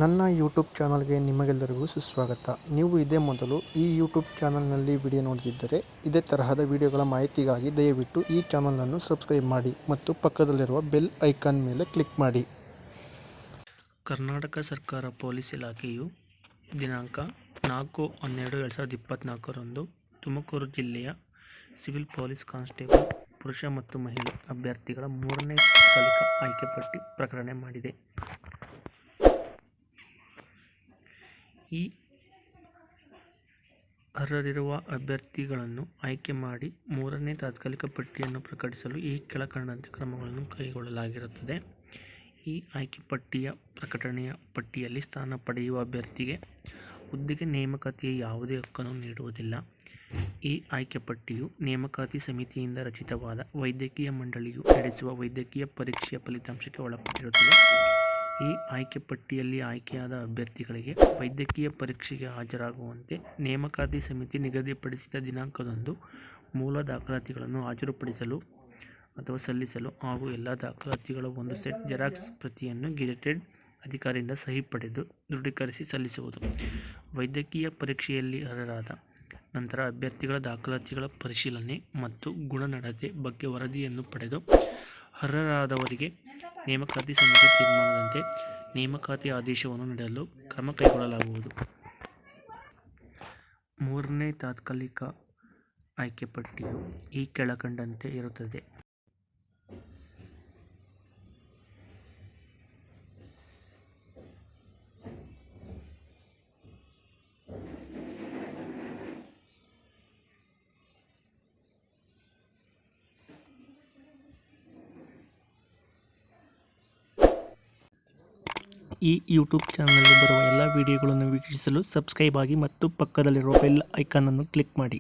ನನ್ನ ಯೂಟ್ಯೂಬ್ ಚಾನಲ್ಗೆ ನಿಮಗೆಲ್ಲರಿಗೂ ಸುಸ್ವಾಗತ. ನೀವು ಇದೇ ಮೊದಲು ಈ ಯೂಟ್ಯೂಬ್ ಚಾನಲ್ನಲ್ಲಿ ವಿಡಿಯೋ ನೋಡುತ್ತಿದ್ದರೆ ಇದೇ ತರಹದ ವಿಡಿಯೋಗಳ ಮಾಹಿತಿಗಾಗಿ ದಯವಿಟ್ಟು ಈ ಚಾನಲನ್ನು ಸಬ್ಸ್ಕ್ರೈಬ್ ಮಾಡಿ ಮತ್ತು ಪಕ್ಕದಲ್ಲಿರುವ ಬೆಲ್ ಐಕಾನ್ ಮೇಲೆ ಕ್ಲಿಕ್ ಮಾಡಿ. ಕರ್ನಾಟಕ ಸರ್ಕಾರ ಪೊಲೀಸ್ ಇಲಾಖೆಯು ದಿನಾಂಕ 4/12/2024ರಂದು ತುಮಕೂರು ಜಿಲ್ಲೆಯ ಸಿವಿಲ್ ಪೊಲೀಸ್ ಕಾನ್ಸ್ಟೇಬಲ್ ಪುರುಷ ಮತ್ತು ಮಹಿಳೆ ಅಭ್ಯರ್ಥಿಗಳ 3ನೇ ತಾತ್ಕಾಲಿಕ ಆಯ್ಕೆ ಪಟ್ಟಿ ಪ್ರಕಟಣೆ ಮಾಡಿದೆ. ಈ ಅರ್ಹರಿರುವ ಅಭ್ಯರ್ಥಿಗಳನ್ನು ಆಯ್ಕೆ ಮಾಡಿ 3ನೇ ತಾತ್ಕಾಲಿಕ ಪಟ್ಟಿಯನ್ನು ಪ್ರಕಟಿಸಲು ಈ ಕೆಳಕಂಡಂತೆ ಕ್ರಮಗಳನ್ನು ಕೈಗೊಳ್ಳಲಾಗಿರುತ್ತದೆ. ಈ ಆಯ್ಕೆ ಪಟ್ಟಿಯ ಪ್ರಕಟಣೆಯ ಪಟ್ಟಿಯಲ್ಲಿ ಸ್ಥಾನ ಪಡೆಯುವ ಅಭ್ಯರ್ಥಿಗೆ ಹುದ್ದೆಗೆ ನೇಮಕಾತಿಯ ಯಾವುದೇ ಹಕ್ಕನ್ನು ನೀಡುವುದಿಲ್ಲ. ಈ ಆಯ್ಕೆ ಪಟ್ಟಿಯು ನೇಮಕಾತಿ ಸಮಿತಿಯಿಂದ ರಚಿತವಾದ ವೈದ್ಯಕೀಯ ಮಂಡಳಿಯು ನಡೆಸುವ ವೈದ್ಯಕೀಯ ಪರೀಕ್ಷೆಯ ಫಲಿತಾಂಶಕ್ಕೆ ಒಳಪಟ್ಟಿರುತ್ತದೆ. ಈ ಆಯ್ಕೆ ಪಟ್ಟಿಯಲ್ಲಿ ಆಯ್ಕೆಯಾದ ಅಭ್ಯರ್ಥಿಗಳಿಗೆ ವೈದ್ಯಕೀಯ ಪರೀಕ್ಷೆಗೆ ಹಾಜರಾಗುವಂತೆ ನೇಮಕಾತಿ ಸಮಿತಿ ನಿಗದಿಪಡಿಸಿದ ದಿನಾಂಕದಂದು ಮೂಲ ದಾಖಲಾತಿಗಳನ್ನು ಹಾಜರುಪಡಿಸಲು ಅಥವಾ ಸಲ್ಲಿಸಲು ಹಾಗೂ ಎಲ್ಲ ದಾಖಲಾತಿಗಳ ಒಂದು ಸೆಟ್ ಜೆರಾಕ್ಸ್ ಪ್ರತಿಯನ್ನು ಗೆಜೆಟೆಡ್ ಅಧಿಕಾರಿಯಿಂದ ಸಹಿ ಪಡೆದು ದೃಢೀಕರಿಸಿ ಸಲ್ಲಿಸುವುದು. ವೈದ್ಯಕೀಯ ಪರೀಕ್ಷೆಯಲ್ಲಿ ಅರ್ಹರಾದ ನಂತರ ಅಭ್ಯರ್ಥಿಗಳ ದಾಖಲಾತಿಗಳ ಪರಿಶೀಲನೆ ಮತ್ತು ಗುಣನಡತೆ ಬಗ್ಗೆ ವರದಿಯನ್ನು ಪಡೆದು ಅರ್ಹರಾದವರಿಗೆ ನೇಮಕಾತಿ ಸಮಿತಿ ತೀರ್ಮಾನದಂತೆ ನೇಮಕಾತಿ ಆದೇಶವನ್ನು ನೀಡಲು ಕ್ರಮ ಕೈಗೊಳ್ಳಲಾಗುವುದು. 3ನೇ ತಾತ್ಕಾಲಿಕ ಆಯ್ಕೆ ಪಟ್ಟಿಯು ಈ ಕೆಳಕಂಡಂತೆ ಇರುತ್ತದೆ. ಈ ಯೂಟ್ಯೂಬ್ ಚಾನಲ್ನಲ್ಲಿ ಬರುವ ಎಲ್ಲ ವಿಡಿಯೋಗಳನ್ನು ವೀಕ್ಷಿಸಲು ಸಬ್ಸ್ಕ್ರೈಬ್ ಆಗಿ ಮತ್ತು ಪಕ್ಕದಲ್ಲಿರುವ ಬೆಲ್ ಐಕಾನ್ ಅನ್ನು ಕ್ಲಿಕ್ ಮಾಡಿ.